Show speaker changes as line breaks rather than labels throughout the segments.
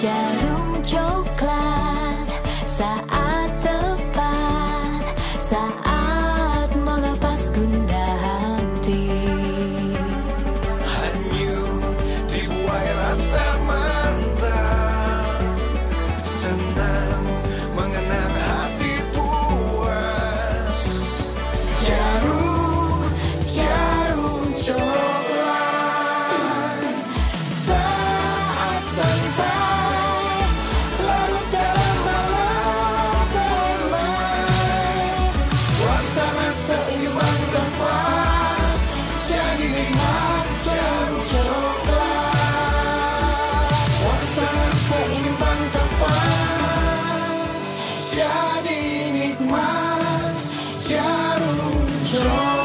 Jarum coklat saat tepat, saat melepas gundah hati.
Hanyut dibuai rasa mantap, senang mengenang hati puas.
Jarum coklat saat santai, larut dalam malam permai.
Suasana seimbang tepat, jadi nikmat jarum
Coklat, suasana seimbang tepat,
jadi nikmat jarum
coklat.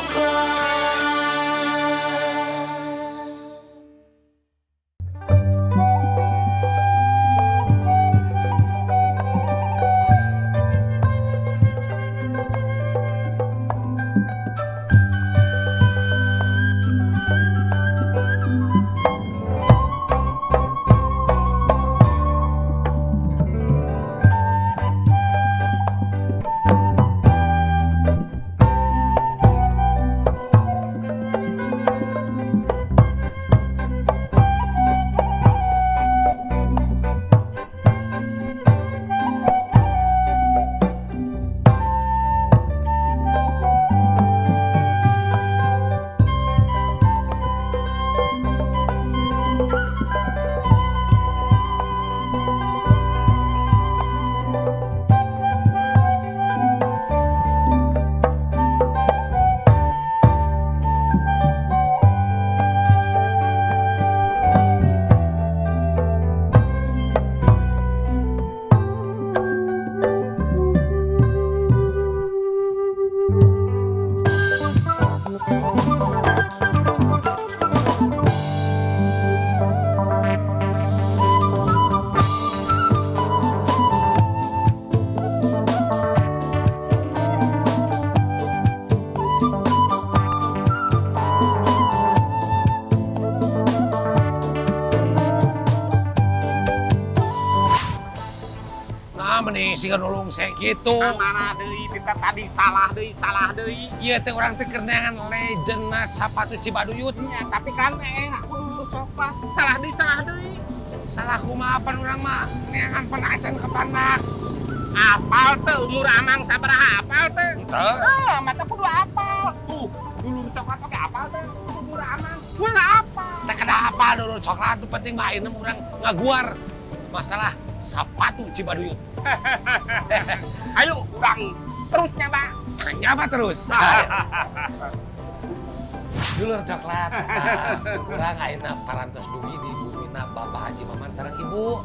Sigan ulung saya gitu.
Mana deui kita tadi salah deui.
Iya teh orang teh kerenangan legenda Sapatu Cibaduyut.
Ya, tapi kan aku dulu sopat salah deui.
Salah kumaha pan urang mah neangan panacan ke panak.
Apal teh umur amang sabaraha apal teh?
Teu.
Mata kudu apal. Dulu coklat oke apal teh umur amang. Gua enggak apal.
Teh kada apa dulu coklat tuh penting mah ayeuna urang ngaguar masalah Sapatu Cibaduyut.
Ayo urang terus nyoba.
Nyoba terus. Dulur coklat. Urang ayeuna parantos dugi di bumina Bapak Haji Maman sareng Ibu.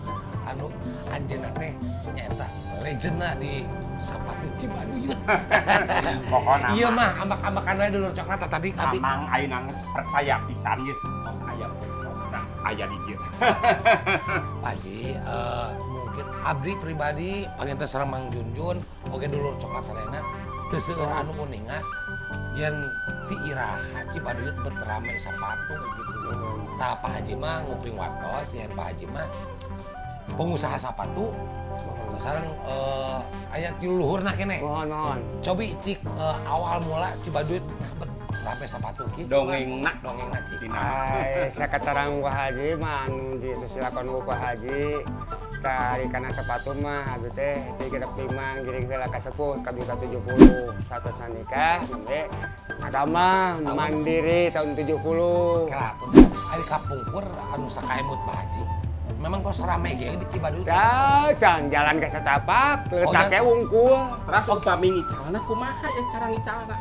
Anu anjeunna teh nyaeta legenda di Sapatu Cibaduyut.
Pokona
iya mah ambak-ambakan we dulur coklat tadi abi.
Amang ayeuna geus percaya pisan ieu. Tos aya di dieu.
Pak Haji, mungkin abdi pribadi panginten sareng Mang Junjun oge dulur coklat sarena teu seueur anu kuninga yen ti iraha Cibaduyut berterame Sapatu gitu. Tah Pak Haji mah nguping watos yen Pak Haji mah pengusaha Sapatu sareng aya ti luhurna keneh.
Mohon.
Cobi cik awal mula Cibaduyut sampai Sapatu ki
Dongengna
cik.
Ai sakatarang Pak Haji mah anu disilakan ku Pak Haji kari kana Sapatu mah abdi teh teh kita pimang giring heula ka sepuh ka 70 satu sanikah nembe agama mandiri tahun 70.
Kenapa? Ari kapungkur anu sakaemut Pak Haji. Memang kok serame ge di Cibaduyut.
Ya, can jalan ke setapak, letaknya wungkul.
Terus upami ngicalna kumaha ya cara ngicalna?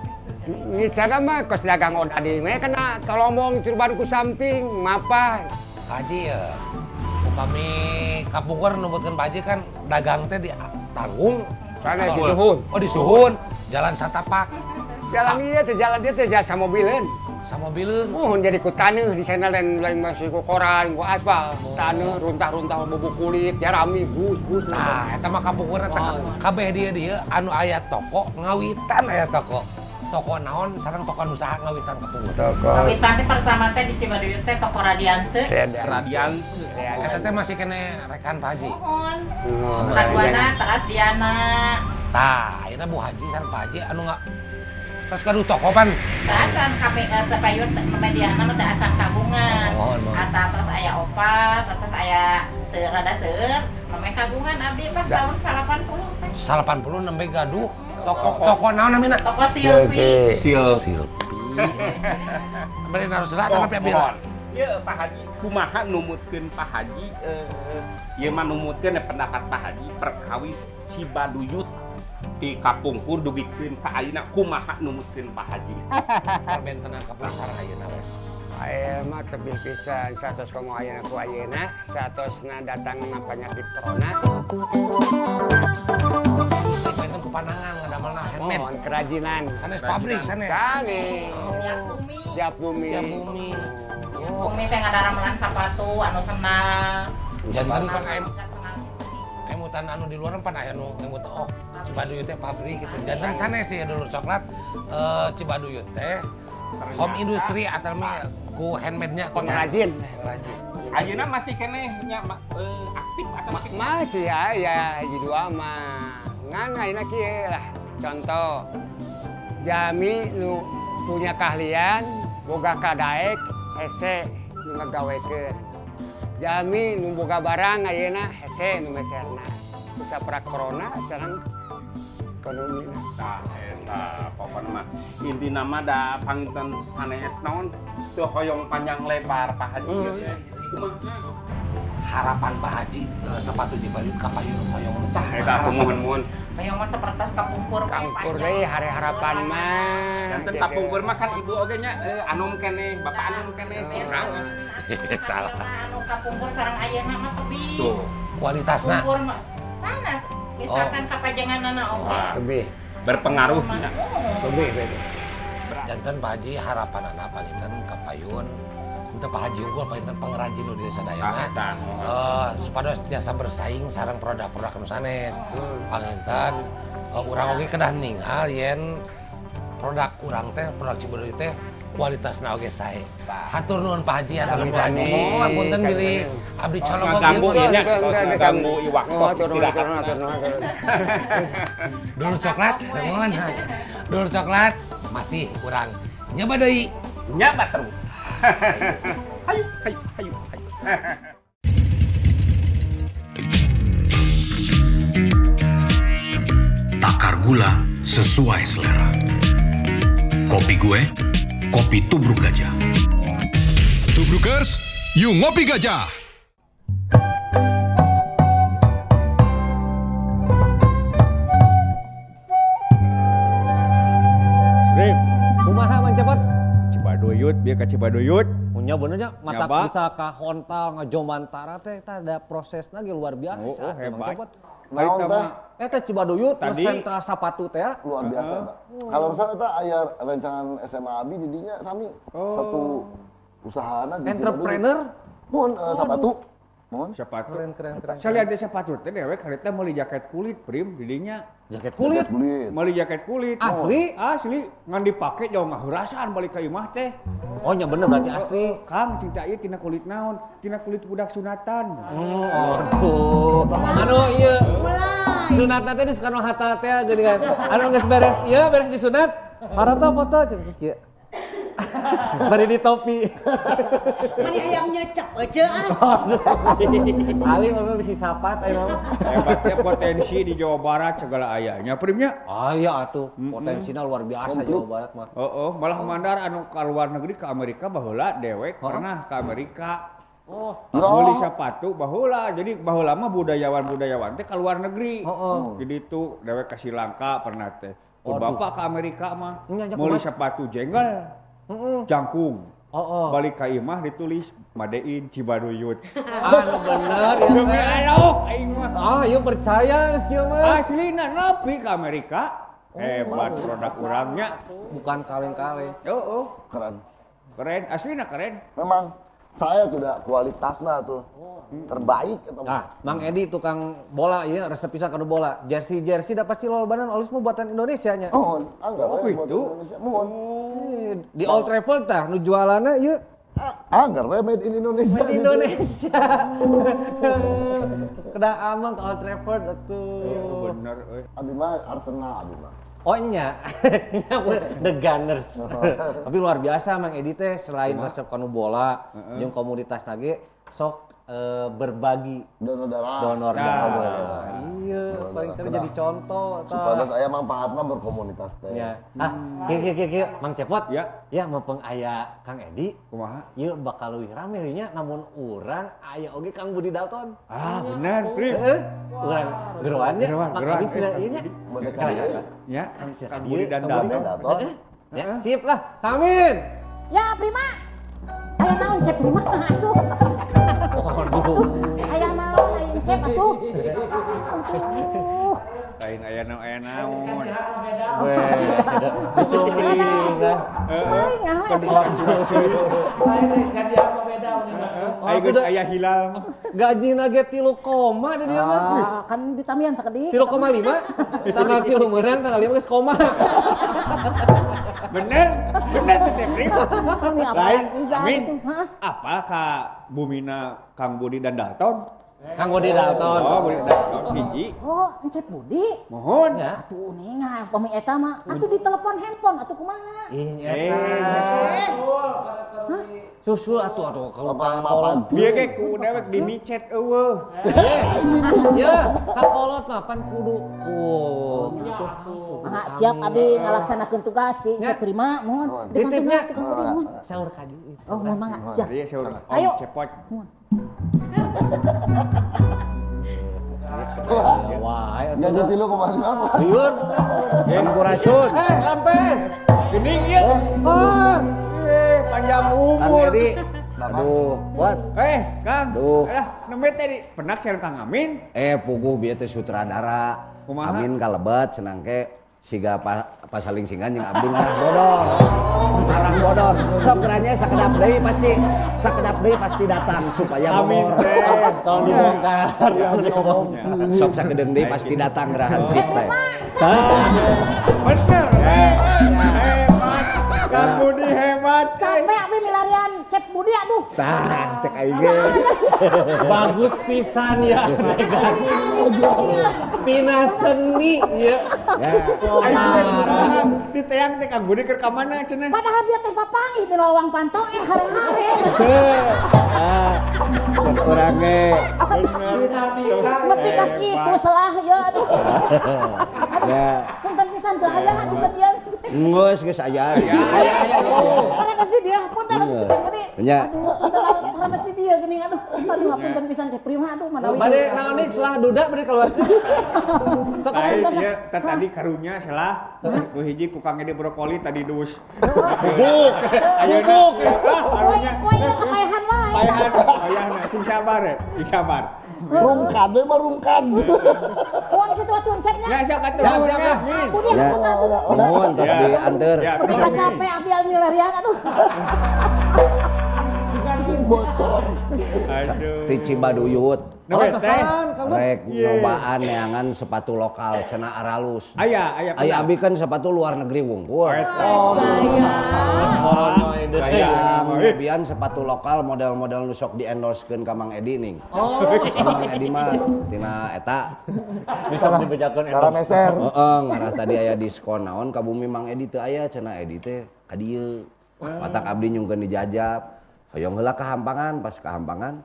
Ngicalna mah kos dagang odadi we kena tolombong curban ku samping, mapa.
Haji ya. Upami kapungkur numbutkeun Pak Haji kan dagang teh di tanggung.
Sana di Suhun.
Oh di Suhun, jalan satapak.
Jalan ieu teh jalan sama mobileun.
Sama mobileun.
Jadi ku taneuh di sana lain masih ku koran, ku aspal. Taneuh runtah-runtah bubuk kulit, jarami gus.
Nah, eta mah kapungkur eta kabeh dia anu aya toko ngawitan aya toko. toko naon sareng toko usaha ngawitan kapungkur.
Toko
Kawitan teh pertama teh di Cibaduyut teh toko Radianse.
Radian.
Eta teh masih kene rekan Pak Haji.
Mohon.
Oh,
Kasuana teras Diana.
Tah, ayeuna Bu Haji sareng Pak Haji anu terus kadu toko pan.
Teu acan Tapayun Mediana mah teu acan kagungan.
Mohon.
Ata terus aya opat, terus aya rada seueur. Mame kagungan abdi pas tahun 80 teh.
80 nembe gaduh. Toko naon namina?
Toko Silvi.
Silpi. Bari naruh serat tapi abira.
Ya Pak Haji, kumaha numutkeun Pak Haji ieu mah numutkeun pendapat Pak Haji perkawis Cibaduyut di Kapungkur dugikeun ka ayeuna kumaha numutkeun Pak Haji.
Perbentenan kapungkur sareng ayeuna we.
Aya mah tebih pisan satos komo ayeuna ku ayeuna satosna datangna penyakit corona.
Benten ku panangan ngadamelna handmade.
Mohon kerajinan.
Sanes pabrik sanes.
Kami.
Tiap bumi.
Tiap bumi.
Tiap bumi.
Bumi teh ngadaramelan sapatu anu senang.
Jantan kan emutan anu di luar pan aya nu emut Cibaduyut teh pabrik gitu. Jantan sanes sih dulur coklat Cibaduyut teh home industry atau ku handmade-nya
Pengrajin.
Ayeuna masih kene nya aktif atau masih
Masih aya hiji dua mah. Ngan ayeuna kieu lah. Contoh. Jami nu punya keahlian boga kadaek hese nu ngagawekeun. Jami nu boga barang ayeuna hese nu meserna. Saprak corona sareng ekonomina.
tah eta pokona mah intina mah da panginten sanes naon teu hoyong panjang lebar Pak Haji. Kumaha?
harapan Pak Haji sepatu Cibaduyut kapayun hoyong tah
Eta mohon-mohon.
Hayang mah sapertos kapungkur.
Kangkur deui hari harapan mah.
Janten kapungkur mah kan ibu oge nya anom kene, bapak anom kene.
salah
Anu kapungkur sareng ayeuna mah tebih.
Tuh.
kualitasna
Kapungkur mah sana. Misalkan kapajanganana oge.
Wah.
Lebih.
Berpengaruh.
Lebih.
janten Pak Haji harapan anak panginten kapayun untuk Pak Haji unggul panginten pengrajin di desa Dayana supados tiasa bersaing sareng produk-produk anu sanes panginten urang oge kedah ninggal yen produk urang teh produk Cibaduyut teh kualitasna oge sae. Hatur nuhun Pak Haji atur nuhun Pak Haji. Punten bilih abdi colong
Ngaganggu ieu nya,
Enggak,
ngaganggu iwak
Oh,
tos istirahat.
Dulur coklat, mohon. Dulur coklat masih kurang nyoba deui.
Nyaba terus. Hayu.
Takar gula sesuai selera. Kopi gue, kopi Tubruk Gajah.
Tubrukers, yuk ngopi gajah!
Rip,
Kumaha mancepot?
Cibaduyut, biar ke Cibaduyut.
Punya benernya mata
Nyaba.
bisa ka hontal ngajomantara teh ada prosesna ge luar biasa.
Oh,
teh,
hebat.
Mang Cepot.
Naon teh?
Teh Cibaduyut
Tadi.
sentra sapatu teh ya.
Luar biasa eta. Kalau misalnya eta aya rancangan SMA Abi di dinya sami satu usahana di
Entrepreneur.
Mun sapatu. Mun.
Sepatu.
Keren.
Saya lihat di sepatu teh dewek kareta meuli jaket kulit prim didinya.
Jaket kulit.
Kulit.
Meuli jaket kulit.
Asli?
Asli. Ngan dipake jauh ngaheurasan balik ka imah teh.
Oh nya bener berarti asli.
Kang cinta ieu tina kulit naon? Tina kulit budak sunatan.
Aduh. Anu ieu. Sunatna teh di Soekarno Hatta teh jadi kan. Anu geus beres ieu beres disunat. Harata foto cenah kieu. Bari di topi.
Mani ayamnya cep aja
Ali mah bisi sapat aya mah.
Hebatnya potensi di Jawa Barat segala ayahnya primnya.
Ah iya atuh, potensinya luar biasa Jawa Barat mah.
Oh, malah mandar anu ka luar negeri ke Amerika baheula dewek pernah ke Amerika.
Oh,
Beli sepatu baheula. Jadi baheula mah budayawan teh ka luar negeri. Jadi itu dewek ka Sri Lanka pernah teh. Bapak ke Amerika mah meuli sepatu jenggel. Jangkung. Balik ka imah ditulis Made in Cibaduyut.
anu bener ya
Demi
teh.
elok aing mah.
Ah, ieu percaya geus kieu mah.
Aslina nepi ke Amerika. Hebat produk urangnya.
Bukan kaleng-kaleng.
Keren.
Keren, aslina keren.
Memang saya tidak kualitasnya tuh. terbaik atau
Nah, Mang Edi tukang bola ya, resep pisan kanu bola. Jersey dapat si lolobanan olis mah buatan Indonesia nya.
oh anggar
Oh,
we buat
itu?
Indonesia mohon
Di Old Trafford tah nu jualanna ieu
anggar we made in Indonesia
di Indonesia. Kedah aman ke Old Trafford atuh.
Bener euy.
abi mah Arsenal abi mah
Oh nya, The Gunners. Tapi luar biasa Mang Edi teh selain resep kanu bola, jeung komunitas lagi sok berbagi
donor darah
donor
Nah,
darah. Iya, paling kali jadi contoh
supaya saya mang pahatna berkomunitas teh
Ya. Kieu Mang Cepot.
Ya.
Ya mumpung aya Kang Edi,
Kumaha?
ieu bakal leuwih rame nya namun urang aya oge Kang Budi Dalton.
Bener, Prim.
Urang geroannya
Geroan,
Mang
geroan.
Edi sila ieu nya.
Mereka dia
Ya,
Kang sila
Kang
dieu,
Budi dan
Kang Budi.
Dalton.
Ya, sip lah. Amin.
Ya, Prima. Aya naon cep Prima atuh.
Waduh.
Aya naon aya cep atuh.
Lain aya naon.
Weh, disumpring lah.
Semaling ah we.
Aya geus aya hilal mah.
Gaji nage 3 koma di dia mah.
Kan ditamian sakedik.
3,5. Tanggal 3 meunang, tanggal 5 geus koma.
Bener teh teh Prim.
Ini apa
Lain,
bisa
Amin.
gitu. Hah?
Apa ka bumina Kang Budi dan Dalton?
Kang Budi Dalton.
Oh, Budi Dalton hiji.
Oh, cep Budi.
Mohon.
Ya.
Atuh ninga pami eta mah atuh di telepon handphone atuh kumaha?
Ih, nyata. Susul atuh kalau
Mapan.
Dia ge ku dewek di micet eueuh.
Ya, kakolot mah pan kudu.
Ah, siap abi ngalaksanakeun tugas di cep Prima mohon.
Titipnya.
Tukang Budi mohon.
Saur kadi.
Oh, mohon mangga. Siap.
Dia saur
Ayo.
Om Cepot.
Wah, ayo
gaji tilu kemarin apa
liur.
Sampurasun.
Rampes.
Gening ieu. Panjang
Kang
umur.
Edi. Aduh, buat.
Kang.
Duh.
Nembe tadi penak sareng Kang Amin.
Puguh bieu teh sutradara.
Kumaha?
Amin kalebet cenang ke siga pasaling singan jeung abdi ngarang bodor. Ngarang bodor. Sok geranya sakedap deui pasti datang supaya
Amin
bodor.
teh.
Tolong dibongkar.
Sok sakedeung deui pasti datang gerahan cik teh.
Bener. Hebat. Kang Budi hebat.
Capek abi milarian cep Budi aduh.
Tah, cek aing ge.
Bagus pisan ya. Pina seni ya.
Di teang teh Kang Budi keur ka mana cenah?
Padahal dia teh papangih di lawang pantau hare-hare.
Urang ge.
Nepi ka kitu salah ya aduh.
Ya.
Punten pisan teu aya di bagian.
Geus aya.
Karena geus di dia punten cep Budi.
Nya.
Karena geus di dia geuning aduh. Aduh punten pisan cep Prima aduh manawi.
Bade naon nih setelah duda bade keluar.
Sok
Lain
tos.
ieu tadi karunya salah. Nu hiji ku Kang Edi brokoli tadi dus.
Buk.
Ayeuna
Koe ieu kepayahan wae.
payahan ayahna sing sabar ya, sing sabar.
rungkan deh mah rungkan
Uang gitu atuh cepnya.
Ya sok atuh.
Siap.
Budi
Ya,
ampun atuh.
mohon terus
Ya.
diantar.
Ya,
Budi ka capek abi milarian aduh.
bocor
Aduh.
Di Cibaduyut.
Nu teh.
Rek
Iya.
nyobaan neangan sepatu lokal cenah aralus.
Aya
Aya abi kan sepatu luar negeri wungkul. Kemudian sepatu lokal model-model nu sok di-endorsekeun ka Mang Edi ning. Mang Edi mah tina eta.
Bisa dibejakeun
cara meser
Ngarah tadi aya diskon naon ka bumi Mang Edi teu aya cenah Edi teh ka dieu. Matak abdi nyungkeun dijajab. Hoyong heula ka Hampangan, pas ka Hampangan.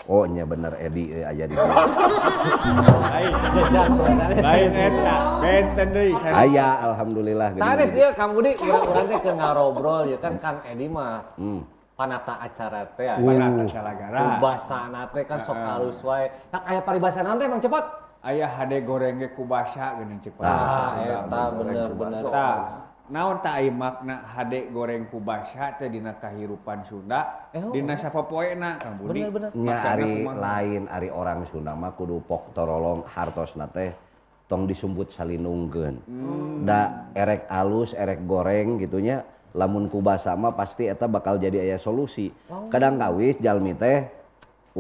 Oh nya bener Edi aya di dieu.
Lain eta, benten deui.
Aya alhamdulillah.
Sanes ieu Kang Budi urang teh keur ngarobrol ya kan Kang Edi mah panata acara teh aya.
Panata salagara.
Bahasana teh kan sok halus wae. Tak aya paribasana teh Mang Cepot.
Aya hade goreng ge ku basa geuning cepat.
Eta bener.
Tah, naon tah ai makna hade goreng ku basa teh dina kahirupan Sunda, dina sapopoena Kang Budi.
Bener.
Nya ari lain ari orang Sunda mah kudu pok torolong hartosna teh tong disumput salinungkeun. Da erek alus, erek goreng gitunya lamun ku basa mah pasti eta bakal jadi aya solusi. Kadang kawis jalmi teh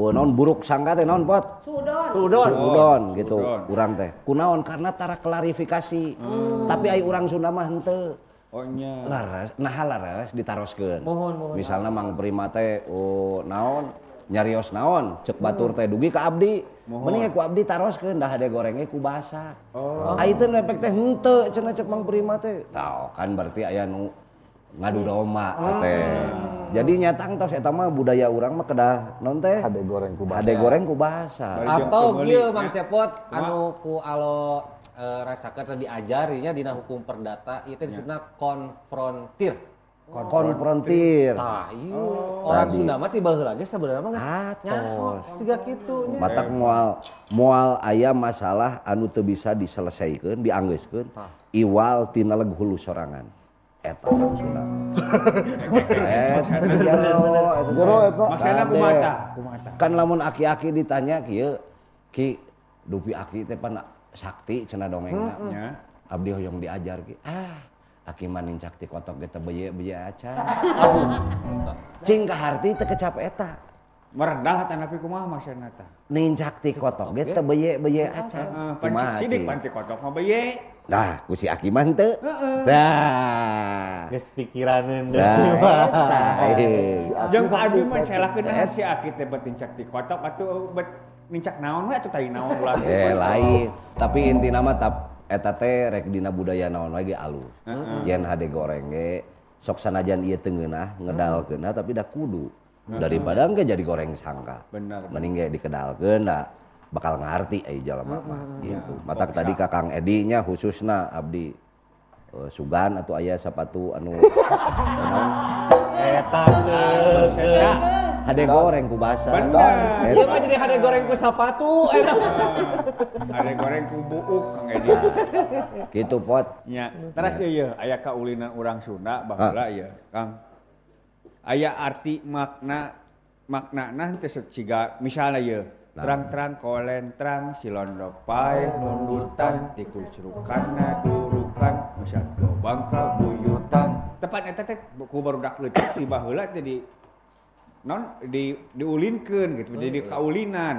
naon buruk sangka teh naon pot? Sudon gitu. Urang teh. Kunaon karena tara klarifikasi. Tapi ai urang Sunda mah henteu.
Oh nya.
Laras, nah laras ditaroskeun.
Mohon.
Misalna Mang Prima teh naon nyarios naon cek batur teh dugi ka abdi. Mending ku abdi taroskeun dah hade gorengnya ku basa. Ai teh efek teh henteu cenah cek Mang Prima teh. Tah kan berarti aya nu ngadu domba teh. Jadi nyatang tos eta mah budaya urang mah kedah naon teh? Hade goreng ku basa.
Atau kieu Mang Cepot anu ku alo rasakan diajarinya dina hukum perdata itu disebutna konfrontir. Tah, iya. Orang Sunda mah tiba heula ge sabenerna mah geus siga kitu nya.
Matak moal aya masalah anu teu bisa diselesaikeun, dianggeuskeun. Iwal tina leg hulu sorangan. Eta orang Sunda. Jero eta.
Maksudna kumaha?
Kan lamun aki-aki ditanya kieu, Ki dupi aki teh pan sakti cenah dongengna. Abdi hoyong diajar ki. Aki maning sakti kotok ge teh beye acan. Cing kaharti teu kecap eta.
Merendah tanapi kumaha maksudna teh?
Nin sakti kotok ge teh beye acan.
Kumaha sidik panti kotok mah beye.
Nah, ku si aki mah henteu. Dah.
Geus pikiraneun
deui.
Jeung ka abdi mah celakeun si aki teh bet sakti kotok atuh bet nincak naon we atuh tai naon ulah.
Lain. Tapi intina mah eta teh rek dina budaya naon we ge alus. Yen hade goreng ge sok sanajan ieu teu ngeunah ngedalkeunna tapi da kudu. Daripada engke jadi goreng sangka.
Bener.
Mending ge dikedalkeun da bakal ngarti ai jalema mah gitu. Matak tadi ka Kang Edi nya khususna abdi sugan atuh aya sapatu anu
eta
hade goreng ku basa.
Bener. Ieu mah jadi hade goreng ku sapatu eta.
Hade goreng ku buuk Kang Edi.
Kitu pot.
Nya. Terus ieu aya kaulinan urang Sunda baheula ieu Kang. Aya arti maknana teh siga misalnya ieu terang-terang kolentrang silondok paeh nundutan tikus cerukanna durukan misal lobang kabuyutan. Tepat eta teh ku barudak leutik tiba heula teh diulinkeun gitu jadi kaulinan.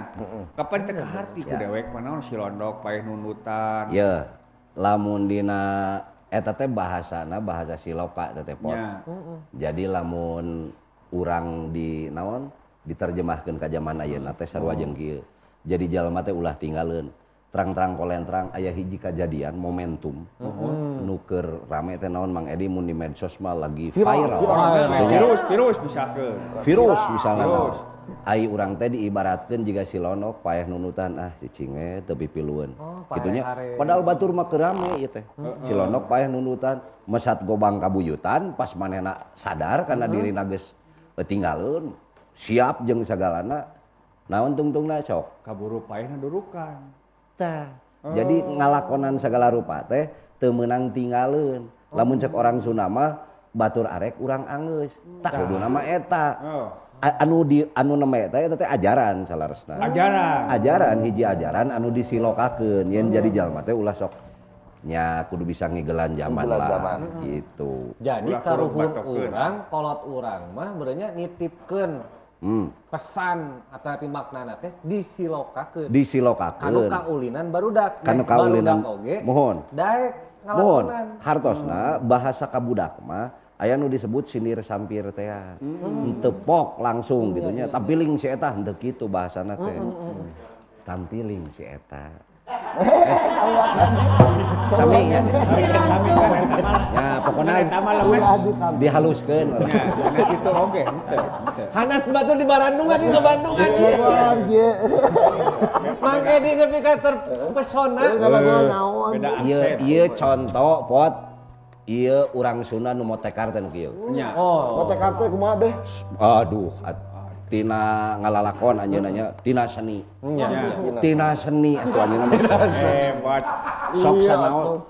Kapan teh kaharti ku dewek manaon silondok paeh nundutan.
Ieu lamun dina eta teh bahasana bahasa Siloka teh pot. Jadi lamun urang di naon diterjemahkeun ka zaman ayeuna teh sarua jeung kieu. Jadi jalma teh ulah tinggalkeun terang-terang kolentrang aya hiji kajadian momentum nu keur rame teh naon Mang Edi mun di medsos mah lagi viral.
Virus misalkeun.
Virus misalna. Ai urang teh diibaratkeun jiga silondok paeh nunutan cicing teu pipilueun. Kitunya padahal batur mah keur rame ieu teh. Silondok paeh nunutan mesat gobang kabuyutan pas manehna sadar kana dirina geus tinggalkeun siap jeung sagalana naon tungtungna sok
kaburu paehna durukan.
Tah. Jadi ngalakonan segala rupa teh teu meunang tinggalkeun. Lamun cek orang Sunda mah batur arek urang anggeus. Tah kuduna mah eta. Anu neme eta teh ajaran salaresna. Ajaran hiji ajaran anu disilokakeun yen jadi jalma teh ulah sok nya kudu bisa ngigelan zaman lah gitu.
Jadi karuhun urang kolot urang mah beureunya nitipkeun pesan atapi maknana teh disilokakeun. Kanu kaulinan barudak.
Kanu kaulinan
oge.
Mohon.
Daek
ngalakonan. Mohon. Hartosna bahasa kabudak mah aya nu disebut sinir sampir teh. Henteu pok langsung gitu nya. Tampiling si eta henteu kitu bahasana teh. Tampiling si eta. Sami ya. Ya pokona dihaluskeun.
Ya, karena kitu oge henteu.
Hanas batu di Bandung di Bandung Mang Edi nepi ka terpesona.
Ieu contoh pot. Ieu urang Sunda nu motekar teh nu kieu.
Nya.
Motekar teh kumaha beh?
Aduh, tina ngalalakon anjeunna nya tina seni. Tina seni atuh anjeunna.
Hebat.
Sok sanaon.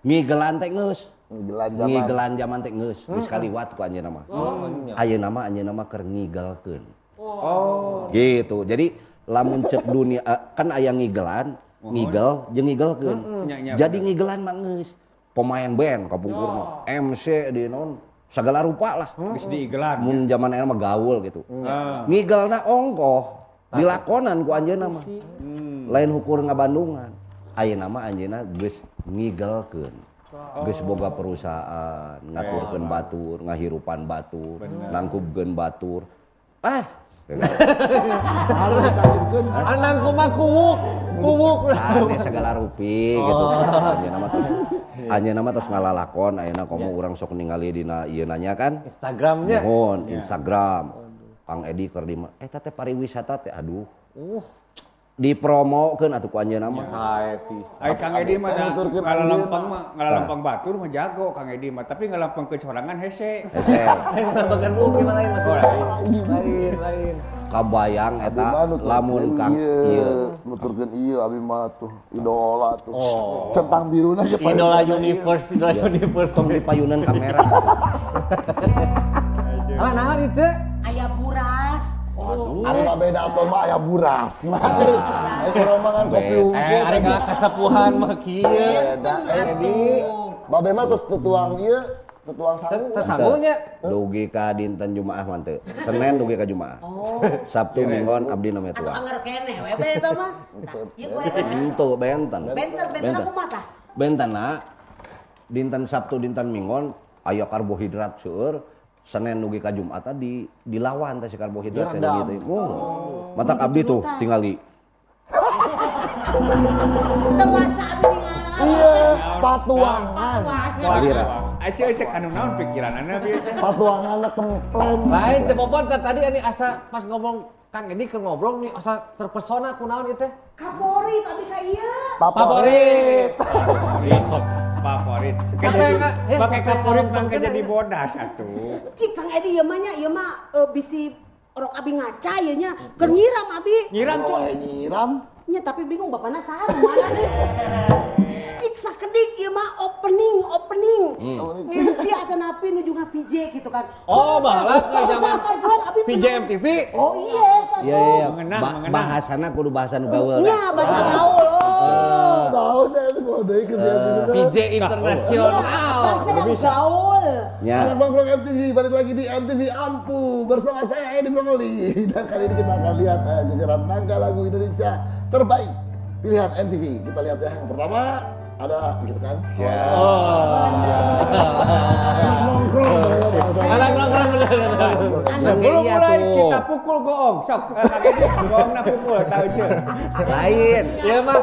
Ngigelan teh geus. Ngigelan zaman teh geus. Geus kaliwat ku anjeunna mah. Ayeuna mah anjeunna mah keur ngigelkeun. Gitu. Jadi lamun cek dunia kan aya ngigelan, ngigel jeung ngigelkeun. Jadi ngigelan mah geus. Pemain band kapungkur mah MC di non segala rupa lah.
Geus diigelan.
Mun zaman eta mah gaul gitu. Ngigelna ongkoh. Dilakonan ku anjeunna mah. Lain ukur ngabandungan. Ayeuna mah anjeunna geus ngigelkeun. Geus boga perusahaan, ngaturkeun batur, ngahirupan batur, nangkupkeun batur.
Harus ditangkeun.
Anang kumaha kuwuk.
Ane segala rupi gitu. Anjeunna mah tos ngalalakon ayeuna komo urang sok ningali dina ieu nanya kan.
Instagramnya.
Mohon Instagram. Kang Edi keur di eta teh pariwisata teh aduh. Dipromokeun atuh ku anjeunna mah.
Sae pisan.
Ai Kang Edi mah ngalalampang batur mah jago Kang Edi mah, tapi ngalampang kecorangan hese.
Bagian gimana lain maksudnya? Lain.
Kabayang eta lamun Kang ieu
nuturkeun ieu abi mah tuh idola tuh. Centang biruna siapa?
Idola universe.
Tong dipayunan kamera.
Alah naon ieu teh?
Aya buras.
Anu mah beda atau mah aya buras. Ayo romangan kopi unggul.
Ari kasepuhan mah kieu.
Beda Edi. Babe mah terus tutuang ieu, tutuang sangu.
Tersangunya.
Dugi ka dinten Jumaah mah teu. Senin dugi ka Jumaah. Sabtu Minggon abdi na
Atuh
tua.
anggar keneh we eta mah. Ieu goreng.
Henteu benten.
Benter aku mah tah.
Bentana dinten Sabtu dinten Minggon aya karbohidrat seueur. Senin dugi ka Jumat tadi dilawan teh si karbohidrat teh gitu. Matak abdi tuh tingali.
Teu masa abdi ningali.
Iya, patuangan.
Palira.
Aja cek anu naon pikiranana bieu teh.
Patuanganna kempleng.
Lain cepopon tadi ani asa pas ngomong Kang Edi keur ngobrol nih asa terpesona ku naon ieu teh?
Favorit abi ka ieu.
Favorit.
Favorit.
Sampai
Pakai favorit mah jadi bodas atuh.
Cik Kang Edi ieu mah nya ieu mah bisi rok abi ngaca ieu nya keur nyiram abi.
Nyiram tuh.
Nyiram.
Nya tapi bingung bapana saha mana nih. Cik sakedik ieu mah opening. MC atuh napi nuju ngapije gitu kan.
Oh, baheula ke zaman
abi
PJ MTV.
Oh iya,
Iya.
Mengenang.
Bahasana kudu bahasa nu gaweul.
iya bahasa gaul.
Tahu deh itu mau deui ke dia gitu.
PJ internasional.
Bahasa gaul.
Ya.
Anak Bangkrong MTV balik lagi di MTV Ampu bersama saya Edi Brongoli dan kali ini kita akan lihat jajaran tangga lagu Indonesia terbaik pilihan MTV. Kita lihat ya yang pertama ada gitu kan.
Anak nongkrong bener.
Sebelum mulai kita pukul goong. Sok goongna pukul tahu ce.
Lain.
Ieu mah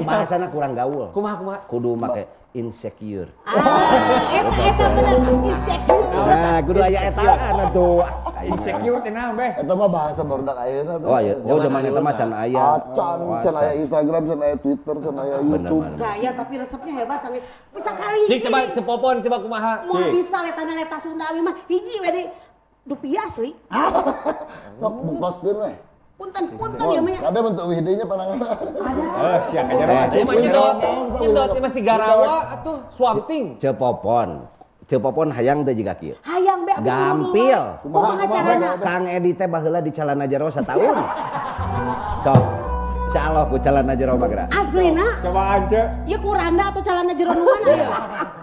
Bahasana kurang gaul.
Kumaha?
Kudu make insecure.
Eta bener insecure.
Nah, kudu aya etaan atuh.
Insecure teh naon beh?
Eta mah bahasa barudak ayeuna.
Oh iya, zaman eta mah can aya.
Can aya Instagram, can aya Twitter, can aya YouTube.
Gaya tapi resepnya hebat Kang Edi. Bisa kali.
Cik coba cepopon coba kumaha.
Wah bisa leta Sunda abi mah hiji we deui. Dupi asli.
Sok bukoskeun we.
Punten ya mah.
Ada bentuk WD-nya pananganna.
Siap aja mah.
Ieu mah nyedot masih garawa atuh swamping.
Cepopon hayang teh jiga kieu.
Hayang be
Gampil.
Kumaha carana?
Kang Edi teh baheula di Calana Jero sataun. Sok. Insyaallah ku Calana Jero mah geura.
Aslina?
Coba aja.
Ieu kuranda atau calana jero nu mana ieu?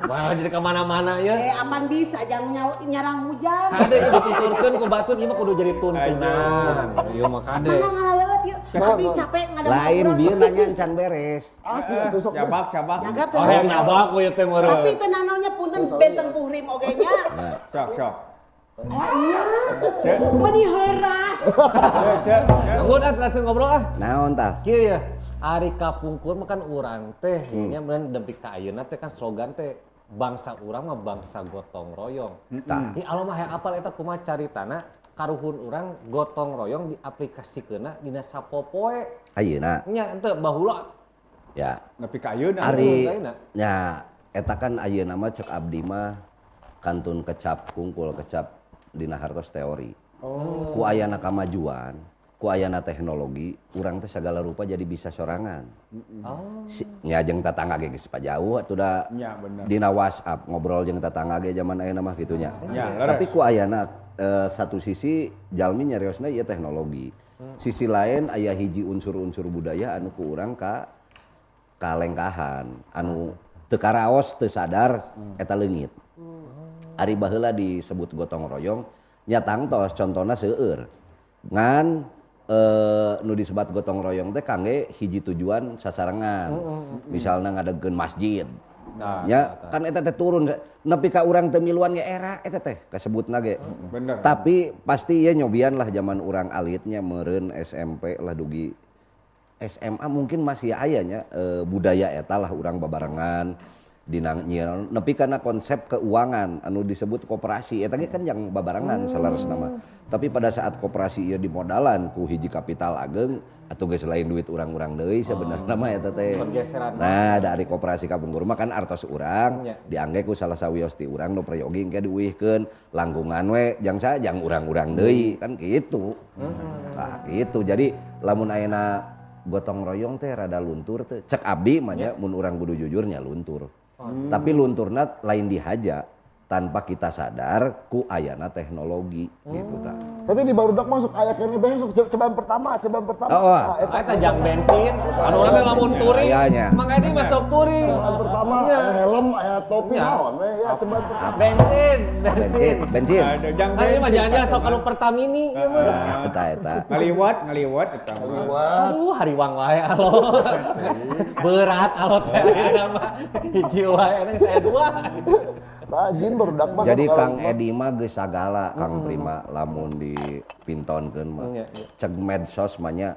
Wah jadi kemana-mana ya.
Apan bisa jangan nyarang hujan.
Kade dituturkeun ku batur ieu mah kudu jadi tuntunan. Ieu mah kade.
Mana ngaleueut ieu? Abi capek ngadang.
Lain bieu nanya can beres.
Asli atuh sok.
Cabak.
Jagap teh.
Oh yang nyabak we teh meureun.
Tapi teu nanaonnya punten benten puhrim oge nya.
Sok.
Oh iya. Meni heuras.
Ngomong terus ngobrol ah.
Naon tah?
Kieu ya. Ari kapungkur mah kan urang teh nya bener dempik ka ayeuna teh kan slogan teh bangsa urang mah bangsa gotong royong. Di alo mah hayang apal eta kumaha caritana karuhun urang gotong royong diaplikasikeunna dina sapopoe.
Ayeuna.
Nya henteu baheula.
Ya.
Nepi ka ayeuna.
Ari nya eta kan ayeuna mah cek abdi mah kantun kecap kungkul kecap dina hartos teori. Ku ayana kamajuan, ku ayana teknologi, urang teh segala rupa jadi bisa sorangan. Nya jeung tetangga ge geus pajauh atuh da.
Nya bener.
Dina WhatsApp ngobrol jeung tetangga ge zaman ayeuna mah kitu nya. Tapi
Leres.
ku ayana satu sisi jalmi nyariosna ieu teknologi. Sisi lain aya hiji unsur-unsur budaya anu ku urang kalengkahan, anu teu karaos teu sadar eta leungit. Ari baheula disebut gotong royong nya tangtos contona seueur ngan nu disebat gotong royong teh kangge hiji tujuan sasarengan. Misalnya ngadegeun masjid. Ya, kan eta teh turun nepi ka urang teu miluan ge era eta teh kasebutna ge.
Bener.
Tapi pasti ieu nyobian lah zaman urang alitnya meureun SMP lah dugi SMA mungkin masih aya nya budaya eta lah urang babarengan dina nyieur nepi kana konsep keuangan anu disebut koperasi eta ge kan yang babarengan salaresna mah. Tapi pada saat koperasi ieu dimodalan ku hiji kapital ageng atau geus lain duit urang-urang deui sebenarnya mah eta teh. Nah, dari koperasi Kapungkur mah kan artos urang diangge ku salah sawios ti urang nu prayogi engke diuwihkeun langkungan we jang urang-urang deui kan kitu. Nah, gitu. Jadi lamun ayeuna gotong royong teh rada luntur teh. Cek abdi mah nya mun urang kudu jujurnya luntur. Tapi lunturna lain dihaja tanpa kita sadar ku ayana teknologi gitu ta.
Tapi di barudak masuk aya kene besok cobaan pertama.
Oh,
eta jang bensin, anu teh lamun touring. Mang Edi masuk touring.
Cobaan pertama aya helm, aya topi naon we ya cobaan pertama.
Bensin.
Ada jang
Ari mah jangan sok anu Pertamini ieu mah.
Eta.
Ngaliwat eta.
Aduh, hariwang wae alo. Berat alo teh ayeuna mah. Hiji wae eneng saya dua.
Rajin barudak mah.
Jadi Kang Edi mah geus sagala Kang Prima lamun dipintonkeun mah. Cek medsos mah nya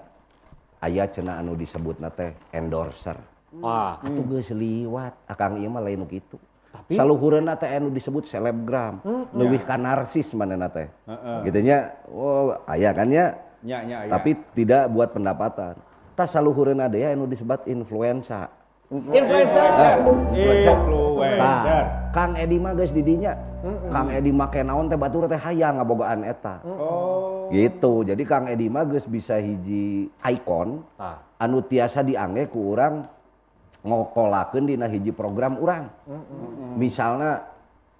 aya cenah anu disebutna teh endorser.
Wah,
atuh geus liwat. Akang ieu mah lain nu kitu. Tapi saluhureunna teh anu disebut selebgram. Leuwih ka narsis manehna teh. Gitu nya. Oh, aya kan nya. Tapi tidak buat pendapatan. Tah saluhureunna deui anu disebut influencer. Kang Edi mah geus di dinya. Kang Edi make naon teh batur teh hayang ngabogaan eta. Gitu. Jadi Kang Edi mah geus bisa hiji ikon anu tiasa diangge ku urang ngokolakeun dina hiji program urang. Misalna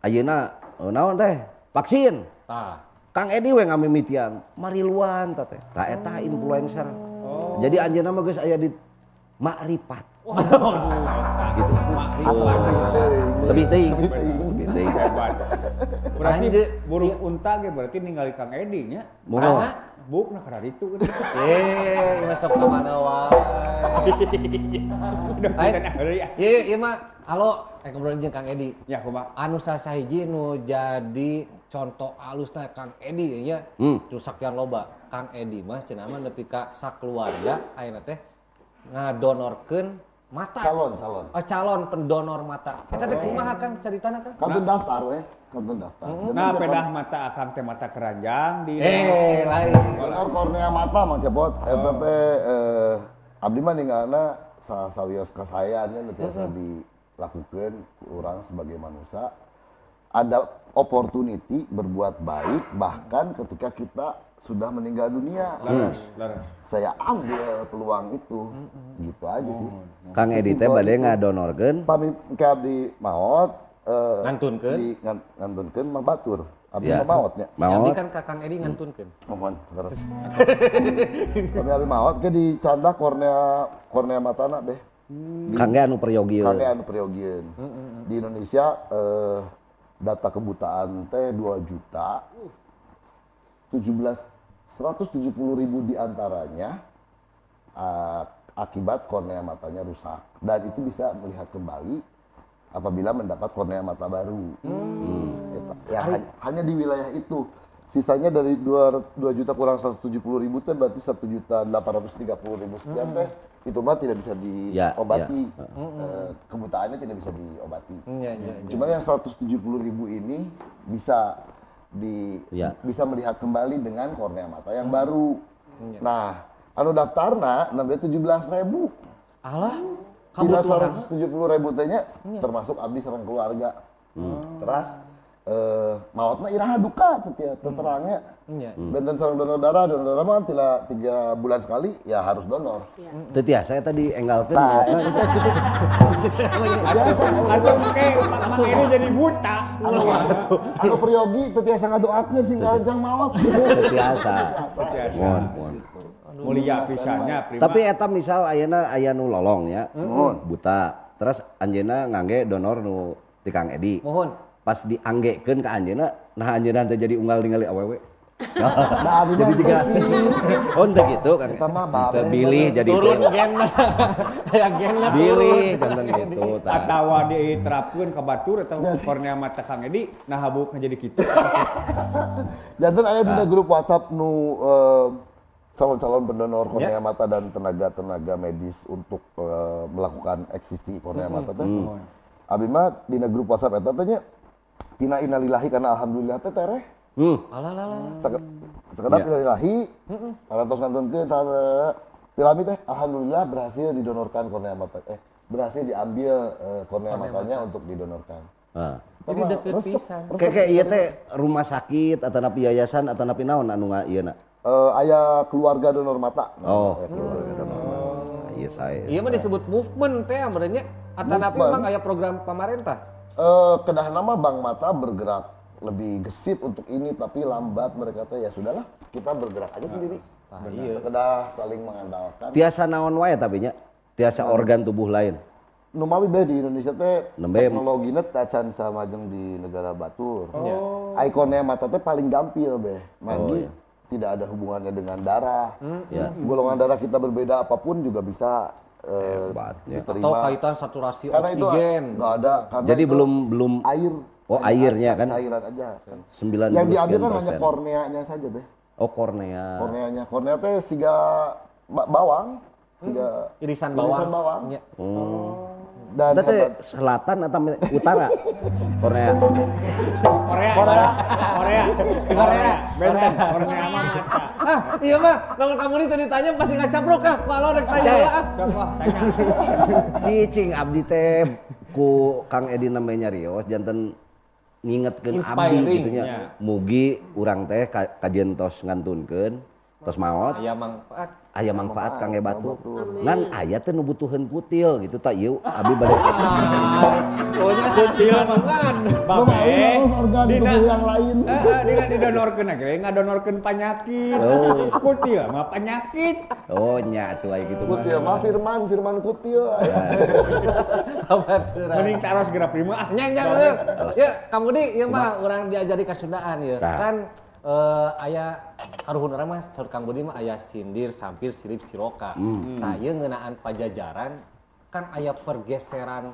ayeuna naon teh? Vaksin. Kang Edi we ngamimitian mariluan teh. Tah eta influencer. Jadi anjeunna mah geus aya di makrifat. Gitu. Lebih teuing.
Berarti burung unta ge berarti ningali Kang Edi nya.
Moho.
Bukna kada ditu kan.
Masuk ka mana wae.
Udah kita hari ya.
Ieu mah halo ngobrol jeung Kang Edi.
Ya kumaha?
Anu sasahiji nu jadi contoh alusna Kang Edi nya. Terus sakian loba. Kang Edi mah cenah mah nepi ka sakeluarga ayeuna teh ngadonorkeun mata. Calon pendonor mata. Eta teh kumaha Kang caritana Kang?
Kantun daftar we, kantun daftar.
Nah, pedah mata akang teh mata keranjang di
lain.
Donor kornea mata mah cepot. Eta teh abdi mah ninggalna sawios kasayaannya nu tiasa dilakukeun ku urang sebagai manusia. Ada opportunity berbuat baik bahkan ketika kita sudah meninggal dunia.
Laras.
Saya ambil peluang itu. Gitu aja sih.
Kang Edi teh bade ngadonorkeun
pami ke abdi maot
ngantunkeun
ngantunkeun mah batur. Abdi mah maotnya.
Abdi kan ka Kang Edi ngantunkeun.
Mohon leres. Kami abdi maot ke dicanda kornea matana deh.
Kangge anu periogieun.
Di Indonesia data kebutaan teh 2 juta 170.000 diantaranya akibat kornea matanya rusak dan itu bisa melihat kembali apabila mendapat kornea mata baru. Hanya di wilayah itu. Sisanya dari 2 juta kurang 170.000 teh berarti 1.830.000 sekian teh itu mah tidak bisa diobati. Kebutaannya tidak bisa diobati. Cuma yang 170.000 ini bisa melihat kembali dengan kornea mata yang baru. Nah, anu daftarna namanya 17.000.
Alah,
kamu 170.000 teh nya termasuk abdi sareng keluarga. Terus maotna iraha duka terangnya. Benten sareng donor darah mah 3 bulan sekali ya harus donor.
Teu tiasa eta dienggalkeun.
Atau kayak Mang Edi jadi buta.
Anu periogi teu tiasa ngadoakeun sing ganjang maot.
Teu tiasa. Mohon.
Mulia pisannya Prima.
Tapi eta misal ayeuna aya nu lolong ya. Buta. Terus anjeunna ngangge donor nu ti Kang Edi.
Mohon.
Pas dianggekeun ka anjeunna, nah anjeunna teh jadi unggal ningali awewe.
Nah, abi
Jadi
mah
juga
teu
oh teu gitu kan.
Kita mah babe.
Bilih jadi
Turun gen. Aya genna
bilih jantan gitu. tah.
Atawa diterapkeun ka batur atau kornea mata Kang Edi nah habuk jadi kitu.
Jantan aya dina grup WhatsApp nu calon-calon pendonor kornea mata dan tenaga-tenaga medis untuk melakukan eksisi kornea mata teh. Abi mah dina grup WhatsApp eta teh nya tina innalillahi karena alhamdulillah teh tereh. Sekedap innalillahi parantos ngantunkeun tilami teh alhamdulillah berhasil didonorkan kornea mata berhasil diambil kornea matanya untuk didonorkan.
Jadi deket pisan.
Kayak ieu teh rumah sakit atau napi yayasan atau napi naon anu ieu na?
Aya keluarga donor mata.
Keluarga donor mata. Iya saya.
Iya mah disebut movement teh amarnya. Atanapi memang aya program pemerintah.
Kedah nama Bank Mata bergerak lebih gesit untuk ini tapi lambat mereka teh ya sudahlah kita bergerak aja sendiri.
Iya.
Kedah saling mengandalkan.
Tiasa naon wae tapi nya. Tiasa organ tubuh lain.
Nu mawi be di Indonesia teh
Nembe.
teknologina tacan samajeng di negara batur. Ikonnya mata teh paling gampil be. Manggi tidak ada hubungannya dengan darah. Golongan darah kita berbeda apapun juga bisa diterima.
Atau kaitan saturasi
Karena
oksigen.
Itu nggak ada. Karena
Jadi
itu
belum
air.
Oh airnya kan?
Cairan aja.
90%.
Yang diambil kan hanya korneanya saja be.
Oh kornea.
Korneanya. Kornea teh siga bawang. Siga
Irisan bawang.
Iya.
Dan itu selatan atau utara? Korea.
Benteng kornea mah maca.
Iya mah, kalau kamu itu ditanya pasti ngacaprok kalau rek tanya heula
Tanya.
Cicing abdi teh ku Kang Edi namanya Rios janten ngingetkeun abdi gitu nya. Mugi urang teh kajian tos ngantunkeun tos maot. Aya manfaat Kang Batu. Ngan aya teh nu butuheun kutil gitu tak ieu abi bade.
Kutil mangan. Babe.
Organ tubuh yang lain.
Dina didonorkeun ge ngadonorkeun panyakit. Kutil mah penyakit.
Oh nya atuh aya kitu mah.
Kutil mah Firman kutil.
Mending taros geura prima.
Nyang bener. Ya, kamu di ieu mah urang diajari ka Sundaan ya. Kan aya karuhun urang mah saur Kang Budi mah aya sindir, sampir, silip, siroka. Nah, ieu ngeunaan pajajaran kan aya pergeseran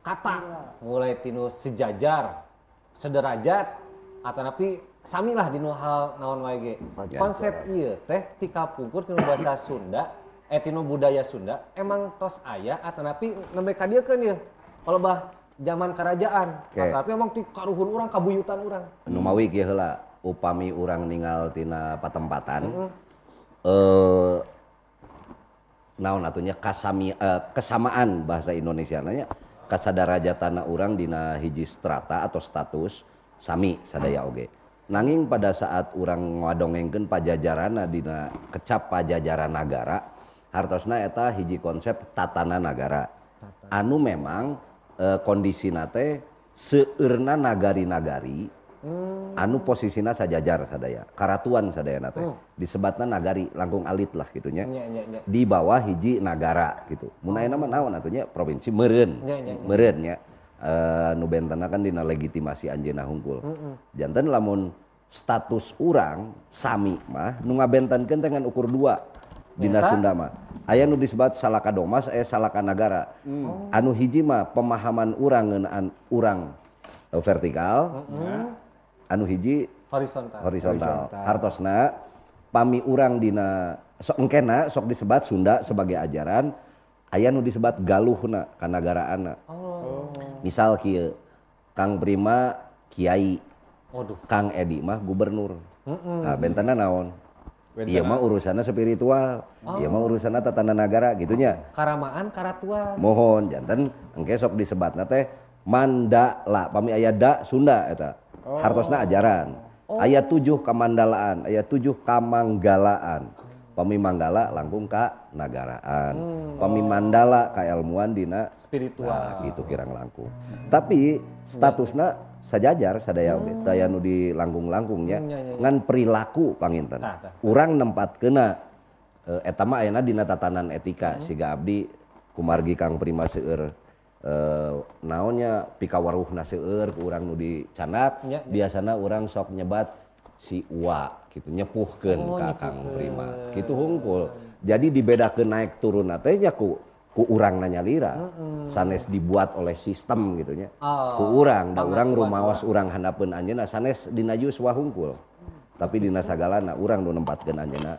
kata mulai tinu sejajar, sederajat atanapi samilah dinu hal naon wae ge. Konsep ieu teh ti kapungkur tinu bahasa Sunda, tinu budaya Sunda emang tos aya atanapi nembe ka dieu keun ieu. Kalau bah zaman kerajaan, tapi emang ti karuhun urang kabuyutan urang.
Nu mawi kieu heula. Upami urang ninggal tina patempatan naon atunya kesamaan bahasa Indonesia nanya kasadarajatana urang dina hiji strata atau status sami sadaya oge nanging pada saat urang ngadongengkeun pajajarana dina kecap pajajaran nagara hartosna eta hiji konsep tatana nagara anu memang kondisina teh seueurna nagari-nagari anu posisina sajajar sadaya karatuan sadaya teh disebatna nagari langkung alit lah gitunya di bawah hiji nagara gitu mun ayeuna mah naon atunya provinsi meureun nya nu bentana kan dina legitimasi anjeunna hungkul janten lamun status urang sami mah nu ngabentenkeun teh ngan ukur 2 dina Sunda mah aya nu disebut salaka domas aya salaka nagara anu hiji mah pemahaman urang ngeunaan urang vertikal anu hiji horizontal. Hartosna pami urang dina sok engkena sok disebat Sunda sebagai ajaran aya nu disebat galuhna kanagaraanna. Misal kieu Kang Prima kiai. Kang Edi mah gubernur. Nah, bentana naon? Ieu mah urusanna spiritual. Ieu mah urusanna tatana nagara gitunya.
Karamaan karatuan.
Mohon janten engke sok disebatna teh mandala pami aya da Sunda eta. Hartosna ajaran. Aya 7 kamandalaan, aya 7 kamanggalaan. Pami manggala langkung ka nagaraan. Pami mandala ka ilmuan dina spiritual gitu kirang langkung. Tapi statusna sajajar sadaya oge. Daya nu di langkung-langkungnya ngan perilaku panginten. Urang nempatkeuna eta mah ayeuna dina tatanan etika siga abdi kumargi Kang Prima seueur naonnya pikawaruhna seueur ku urang nu dicandak biasana urang sok nyebat si Uwa gitu nyepuhkeun ka Kang Prima kitu hungkul jadi dibedakeun naik turun teh nya ku urang nanya lira sanes dibuat oleh sistem gitu nya ku urang da urang rumaos urang handapeun anjeunna sanes dina yuswa hungkul tapi dina sagalana urang nu nempatkeun anjeunna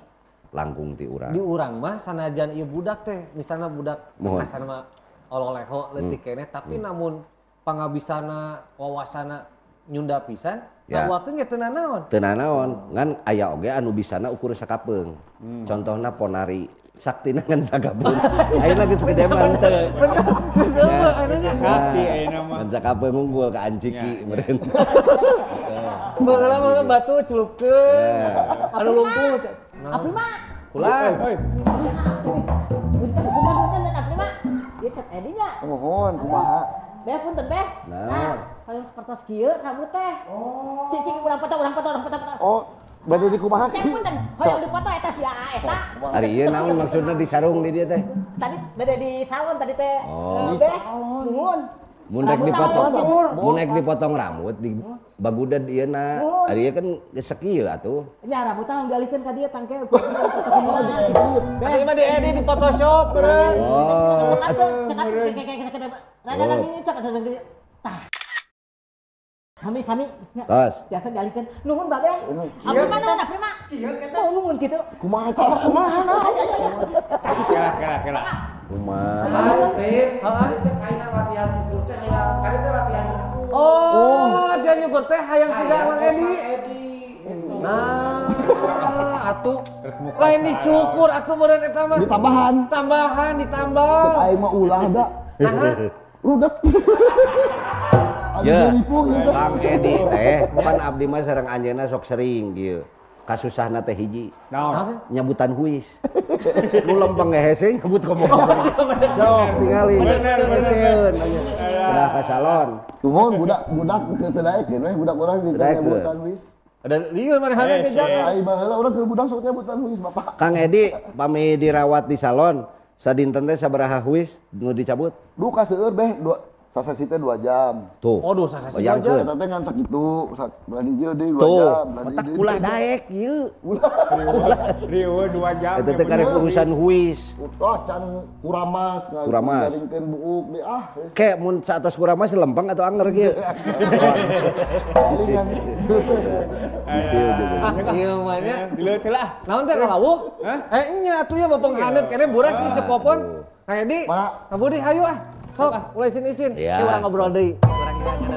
langkung ti urang
di urang mah sanajan ieu budak teh misalna budak kasana mah ololeho leutik keneh tapi namun pangabisana wawasana nyunda pisan ngawakeun ge teu nanaon.
Teu nanaon, ngan aya oge anu bisana ukur sakapeung. Contohna Ponari saktina ngan sakapeung. Ayeuna geus gede mah teu.
Geus eueuh anunya
sakti ayeuna mah.
Ngan sakapeung unggul ka Anciki meureun.
Baheula mah batu celupkeun. Anu lumpuh.
Apri mah.
Kulang.
Bentar Apri mah. Dia cek edinya.
Mohon kumaha.
Beh punten beh. Nah, hayang sapertos kieu kamu teh. Oh. Cicing urang foto.
Oh, bade di kumaha?
Cek punten. Hoyong dipoto eta sia eta.
Ari ieu naon maksudna disarung di dieu teh?
Tadi bade di salon tadi teh.
Oh.
Di salon. Nuhun.
Mun naik dipotong rambut di bagudad ieu na. Ari ieu kan sakieu atuh.
Nya rambut tah dialihkeun ka dieu tangke.
Tadi mah diedit di Photoshop.
Oh.
Cek kayak rada ini cek tah. Sami.
Tos.
Biasa dialihkeun. Nuhun Babe. Apri mah nuhun Apri mah. Kieu kita. Oh nuhun kitu.
Kumaha cara kumaha?
Kela.
Kumaha?
Kayak latihan nyukur teh latihan. Oh, latihan nyukur teh hayang siga Mang Edi. Nah, atuh lain dicukur atuh meureun eta mah. Tambahan ditambah.
Cek aing mah ulah da. Rudet.
Ya, Bang Edi teh, pan abdi mah sareng anjeunna sok sering kieu. Kasusahna teh hiji.
Naon?
Nyabutan huis. Nu lempeng hese nyebut komo. Sok tingali. Heseueun anya. Udah ka salon.
Nuhun budak teu daekeun we budak urang di nyabutan huis.
Ada lieur manehna teh jaga.
Ai baheula urang keur budak sok nyabutan huis Bapak.
Kang Edi pami dirawat di salon, sadinten teh sabaraha huis nu dicabut?
Duh ka seueur beh sasasi teh 2 jam.
Tuh.
Waduh sasasi 2
jam.
jam.
Eta teh ngan sakitu, berani ieu deui 2
jam.
Matak
ulah daek ieu.
Rieu 2 jam.
Eta teh karek urusan huis.
Oh can kuramas ngaringkeun buuk di
Ke mun satos kuramas lempeng atau anger kieu.
Ieu mah nya.
Dileut lah.
Naon teh kalawuh? Nya atuh ya bapeng hanet keneh buras di cepopon. Kang Edi, kabudi hayu ah. Sok, mulai isin.
Ya.
Urang ngobrol deui. Urang ngira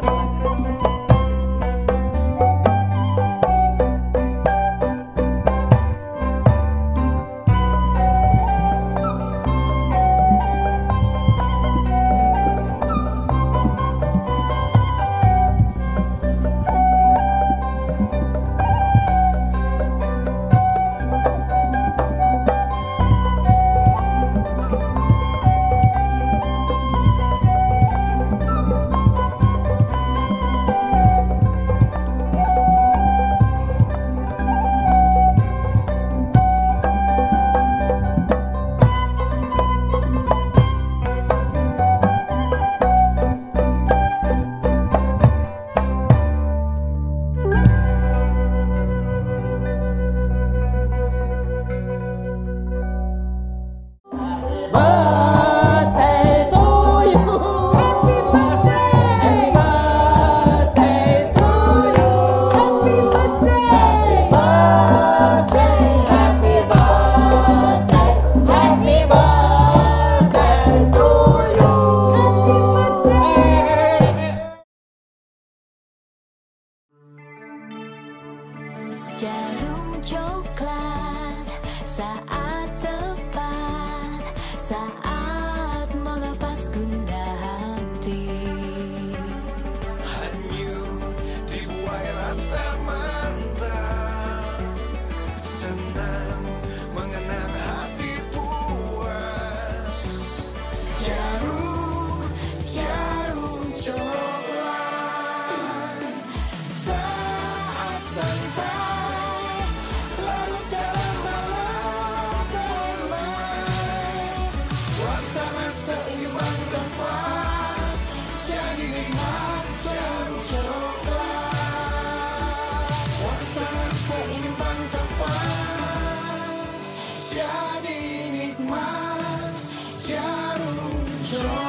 Jarum coklat saat tepat, saat melepas gundah hati.
Hanyut dibuai rasa mantap, senang mengenang hati puas.
Jarum coklat saat santai.
Suasana jadi nikmat jarum coklat.